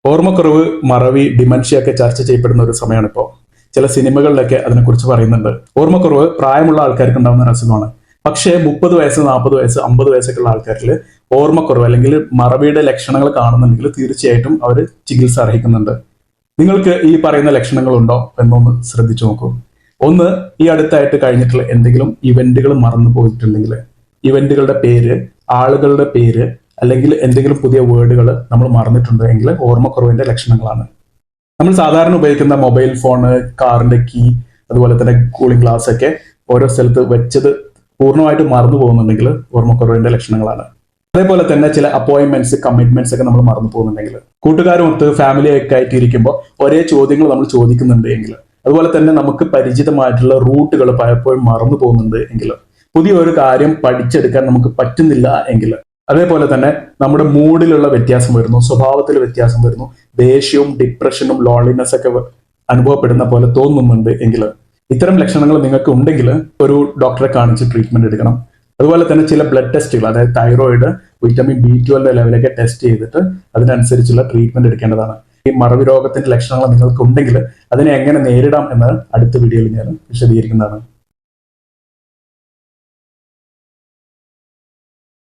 ഓർമ്മക്കുറവ്, മറവി, ഡിമൻഷ്യ ഒക്കെ ചർച്ച ചെയ്യപ്പെടുന്ന ഒരു സമയമാണ് ഇപ്പോൾ. ചില സിനിമകളിലൊക്കെ അതിനെക്കുറിച്ച് പറയുന്നുണ്ട്. ഓർമ്മക്കുറവ് പ്രായമുള്ള ആൾക്കാർക്ക് ഉണ്ടാകുന്ന ഒരു അസുഖമാണ്. പക്ഷേ 30 വയസ്സ്, 40 വയസ്സ്, 50 വയസ്സൊക്കെ ഉള്ള ആൾക്കാരിൽ ഓർമ്മക്കുറവ് അല്ലെങ്കിൽ മറവിയുടെ ലക്ഷണങ്ങൾ കാണുന്നുണ്ടെങ്കിൽ തീർച്ചയായിട്ടും അവർ ചികിത്സ അർഹിക്കുന്നുണ്ട്. നിങ്ങൾക്ക് ഈ പറയുന്ന ലക്ഷണങ്ങളുണ്ടോ എന്നൊന്ന് ശ്രദ്ധിച്ചു നോക്കൂ. ഒന്ന്, ഈ അടുത്തായിട്ട് കഴിഞ്ഞിട്ടുള്ള എന്തെങ്കിലും ഇവന്റുകൾ മറന്നു പോയിട്ടുണ്ടെങ്കിൽ, ഇവന്റുകളുടെ പേര്, ആളുകളുടെ പേര്, അല്ലെങ്കിൽ എന്തെങ്കിലും പുതിയ വേർഡുകൾ നമ്മൾ മറന്നിട്ടുണ്ടെങ്കിൽ ഓർമ്മക്കുറവിന്റെ ലക്ഷണങ്ങളാണ്. നമ്മൾ സാധാരണ ഉപയോഗിക്കുന്ന മൊബൈൽ ഫോണ്, കാറിന്റെ കീ, അതുപോലെ തന്നെ കൂളിംഗ് ഗ്ലാസ് ഒക്കെ ഓരോ സ്ഥലത്ത് വെച്ചത് പൂർണ്ണമായിട്ട് മറന്നു പോകുന്നുണ്ടെങ്കിൽ ഓർമ്മക്കുറവിന്റെ ലക്ഷണങ്ങളാണ്. അതേപോലെ തന്നെ ചില അപ്പോയിന്റ്മെന്റ്സ്, കമ്മിറ്റ്മെന്റ്സ് ഒക്കെ നമ്മൾ മറന്നു പോകുന്നുണ്ടെങ്കിൽ, കൂട്ടുകാരുമൊത്ത് ഫാമിലി ഒക്കെ ആയിട്ട് ഇരിക്കുമ്പോൾ ഒരേ ചോദ്യങ്ങൾ നമ്മൾ ചോദിക്കുന്നുണ്ട് എങ്കിൽ, അതുപോലെ തന്നെ നമുക്ക് പരിചിതമായിട്ടുള്ള റൂട്ടുകൾ പലപ്പോഴും മറന്നു പോകുന്നുണ്ട് എങ്കിൽ, പുതിയ ഒരു കാര്യം പഠിച്ചെടുക്കാൻ നമുക്ക് പറ്റുന്നില്ല എങ്കിൽ, അതേപോലെ തന്നെ നമ്മുടെ മൂഡിലുള്ള വ്യത്യാസം വരുന്നു, സ്വഭാവത്തിൽ വ്യത്യാസം വരുന്നു, ദേഷ്യവും ഡിപ്രഷനും ലോൺലിനെസ് ഒക്കെ അനുഭവപ്പെടുന്ന പോലെ തോന്നുന്നുണ്ട് എങ്കിൽ, ഇത്തരം ലക്ഷണങ്ങൾ നിങ്ങൾക്ക് ഉണ്ടെങ്കിൽ ഒരു ഡോക്ടറെ കാണിച്ച് ട്രീറ്റ്മെന്റ് എടുക്കണം. അതുപോലെ തന്നെ ചില ബ്ലഡ് ടെസ്റ്റുകൾ, അതായത് തൈറോയിഡ്, വിറ്റമിൻ B12 ലെവലൊക്കെ ടെസ്റ്റ് ചെയ്തിട്ട് അതിനനുസരിച്ചുള്ള ട്രീറ്റ്മെന്റ് എടുക്കേണ്ടതാണ്. ഈ മറവി രോഗത്തിന്റെ ലക്ഷണങ്ങൾ നിങ്ങൾക്ക് ഉണ്ടെങ്കിൽ അതിനെ എങ്ങനെ നേരിടാം എന്ന് അടുത്ത വീഡിയോയിൽ ഞാൻ വിശദീകരിക്കുന്നതാണ്.